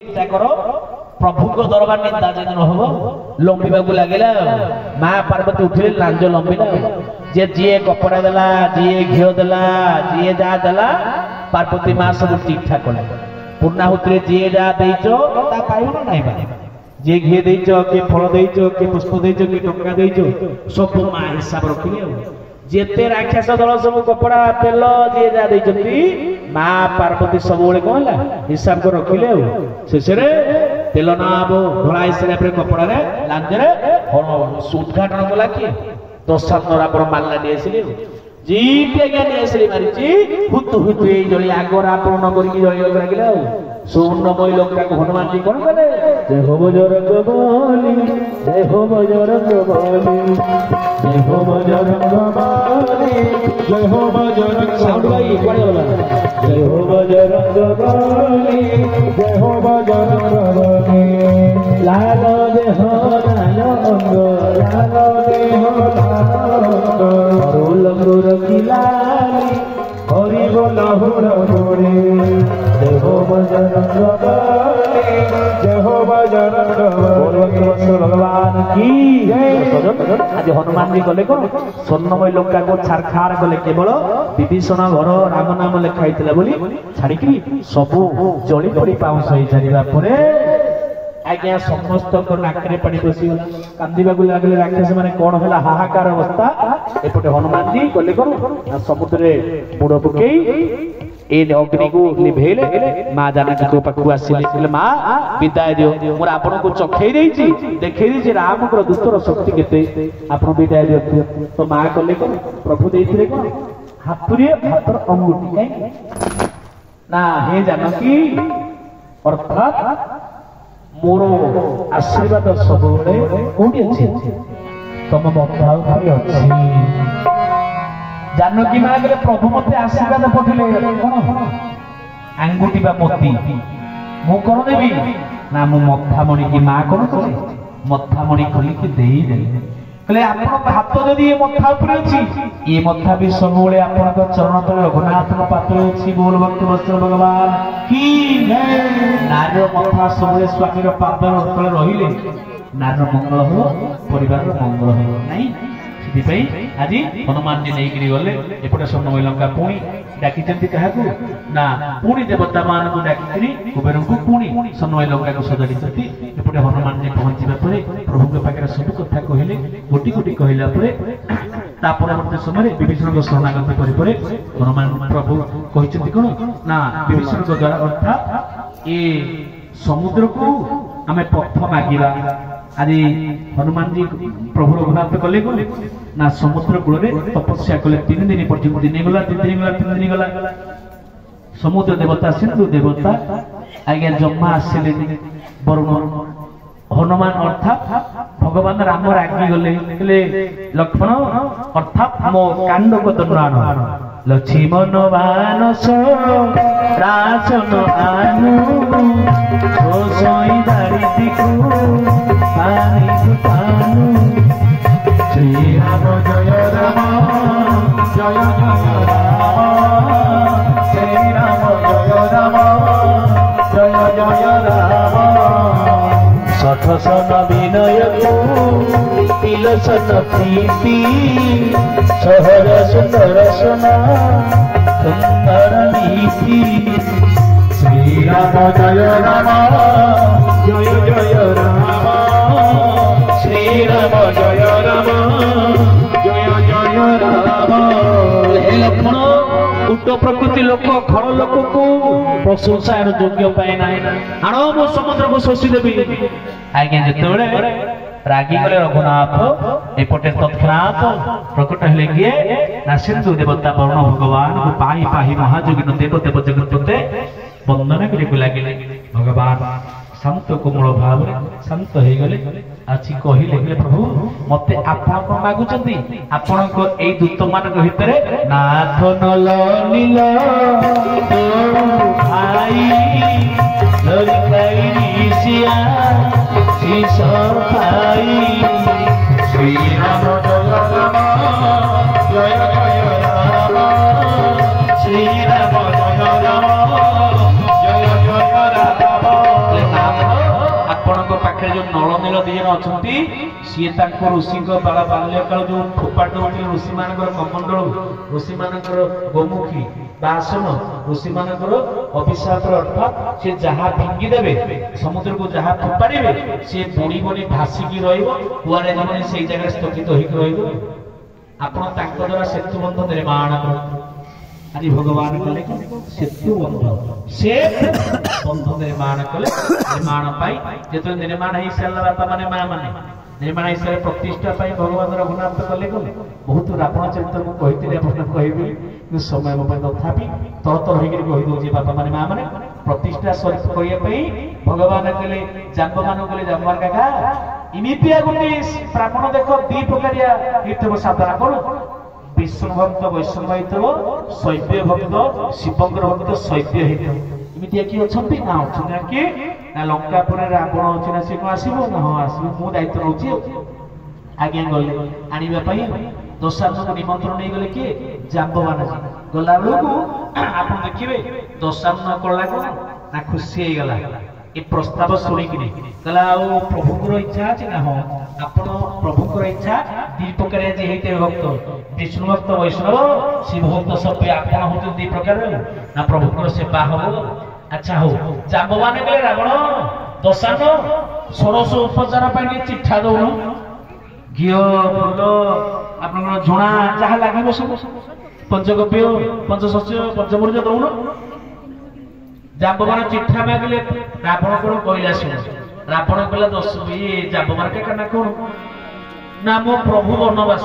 चिंता करो प्रभु को दरबार निंदा जन हो लंबिबा को लागेला मां पार्वती उठिले लांज लंबिला जे जीए कपड़ा देला जीए घिओ देला जीए जा देला पार्वती मां सब ठीक ठाक कला पूर्णाहुति जीए जा देइचो ता पाइबो नै बा जे घी देइचो के फल देइचो के पुष्प देइचो के टंका देइचो सब मां हिसाब रखिले जेते राक्षस दल सब कपड़ा तेल जीए जा देइचंती मां पार्वती सब बेले कोन हिसाब को रखिले शेषरे तेल नाबो ढोलाई सरे पर कपड़ा रे लांजरे उद्घाटन कला कि दशांतर आपण मानला दिएसिले जीते के दिएसिले मारिची हुतु हुतु ए जळी आगोर आपण न करी जळी लागिला सुवर्णमय लंका को हनुमान जी कोन करे जय हो बजरंग बली जय हो बजरंग बली जय हो बजरंग बली जय हो बजरंग साउंड भाई कोड़े बोला जय हो बजरंग बली जय हो बजरंग बली लाग देह नालो अंग लाग देह नालो अंग रुल किलाली हरि बोल हुर गोरे जय हो बजरंग बली जय हो बजरंग बली भगवान की जय। आज हनुमान जी गले को स्वर्णमय लंका को छारखार गले केवल विभीषण घर राम नाम लेखाइथिला बोली छाड़ी सबू जली पड़ी पाउस होई जारिबा परे आज्ञा समस्त को नाकरे पानी बसीगला कांदीबा को लागले राक्षस माने कोन होला हाहाकार अवस्था एपटे हनुमान जी गले को समुद्र रे बुड़ पकेई ए अग्नि को निभेले मां जानकी को पाखु आसिले बोले मां विदाय दियो मोर आपन को चखै देइची देखै दी जे राम को दुष्टर शक्ति केते आपन विदाय दियो तो मां गले को प्रभु देइथिले को हातुरे हातर अंगुठी काई ना हे जानकी अर्थात मोरो आशीर्वाद सब कोठी अछि तम मथाउ भारी अछि जानकी मां गले प्रभु मते आशीर्वाद पठिले कोन आंगुठी बा मोती मु कोन देबी ना मु मथा मणि की मां कोन करे मथा मणि खोली के देई देले कहले आपन हाथ जदी ए मथा ऊपर अछि ए मथा भी सबोले आपन को चरण तले रघुनाथ न पात्र अछि बोल भक्त वस्त्र भगवान की जय नार मथा सबोले स्वामी रो पाद तले रहिले नार मंगल हो परिवार मंगल हो नहीं सिपई आज हनुमान जी नै गिरी गले एपटे स्वर्णमय लंका पुणी डाकिचंती काहाकू ना पुणी देवता मान को डाकिकरी कुबेर को पुणी स्वर्णमय लंका को सजाडिचंती एपटे हनुमान जी पहुंचीबा परे प्रभु के पाखरे सब कथा कहिले गोटी गोटी कहिला परे ता परवर्ती समय विभीषण को शरणागत करि परे हनुमान प्रभु कहिचंती कोन ना विभीषण को द्वारा अर्थात ए समुद्र को हमें पथ मागिबा आज हनुमान जी प्रभु रघुनाथ कले ना समुद्र कूल तपस्या कले 3 दिन पर्यंत दिन गला 3 दिन गला 3 दिन गला समुद्र देवता सिंधु देवता आज्ञा जम्मा आसिले वरुण हनुमान अर्थात भगवान राम रागी गले लक्ष्मण अर्थात मो कांड को दंडान लक्ष्मण बानस राजन आनु सोई दारिती को पानी पानु श्री राम जय राम जय जय राम श्री राम जय राम जय जय राम सठसन विनय को तिलसन प्रीति सहर सुंदर सना सुंदर नीति श्री राम जय राम जय जय राम श्री राम जय राम जय जय राम हे लक्ष्मण उट प्रकृति लोक घर लोक को प्रशंसार योग्य पाए ना आण मो समुद्र को शोषी देवी आज्ञा जेतेबेले रागी गले रघुनाथ एपटे तत्क्षणात प्रकट हेले किए ना सिंधु देवता वरुण भगवान को पाही पाही महायोगी देव देव जगतपते वंदन करिक लागिले भगवान शांत कोमल भाव शांत हो गले आछि कहिले प्रभु मते आपन को मागुचंती आपन को एई दूत मानक भितरे नाथ नल नील भाई ललिताई ऋषिया शीश भाई श्री राम जय राम जय जय राम श्री राम जय राम जय जय राम जो नलनील दी जन अच्छा सी ऋषि बाल्यकाल जो फोपाट दौर ऋषि मान कमंडल ऋषि मान गोमुखी आसन ऋषि मान अभिशाप अर्थात सी जहाँ फिंगिदेवे समुद्र को जहाँ फोपाड़े सी बुड़ी बुड़ी भासिकी रुआड़े जमाने से जगह स्थगित हो द्वारा सेतु बंध निर्माण कर आज भगवान कले सेतु बंध से बंध निर्माण कले निर्माण जो निर्माण हो सारा बापा माने माँ माने निर्माण हो सारे प्रतिष्ठा भगवान रघुनाथ कले गले बहुत रावण चरित्र मुझे कहबी कि समय मो तथापि तर तर होदे बापा माने माँ माने प्रतिष्ठा करने भगवान कले जाम्ब मान कले जाम्बार काका इमितिया गोटे ब्राह्मण देख दी प्रकारिया साधना कौन विष्णु भक्त वैष्णव हो शैव्य भक्त शिवंकर भक्त शैव्य होमितिया किए अच्छा ना अच्छा किए ना लंकापुर रावण अच्छे ना सी कौन आसो ना हाँ आसो मु दायित्व नौची आज्ञा गले आने दशानन को निमंत्रण नहीं गले किए जाम्बवान गला बेलू आप देखिए दशानन कला को ना खुशी हो गला ये प्रस्ताव शुणिक कहला प्रभुंर इच्छा अच्छे ना हाँ आप प्रभुंर इच्छा दी प्रकार भक्त विष्णु भक्त वैष्णव शिव भक्त सब आपण हूँ दी प्रकार ना प्रभुंर सेवा हम अच्छा हो जाम्बवान गले रावण दशान षोड़श उपचार चिठा दौन घी फूल आप झुणा जहाँ लगे सब पंचगव्य पंचशस्य पंचमूर्ज दौन जाम्बवान चिठा मागिले रावण कौन कहला शुण रावण कहला 10 जाम्बवान के कौन ना मो प्रभु वनवास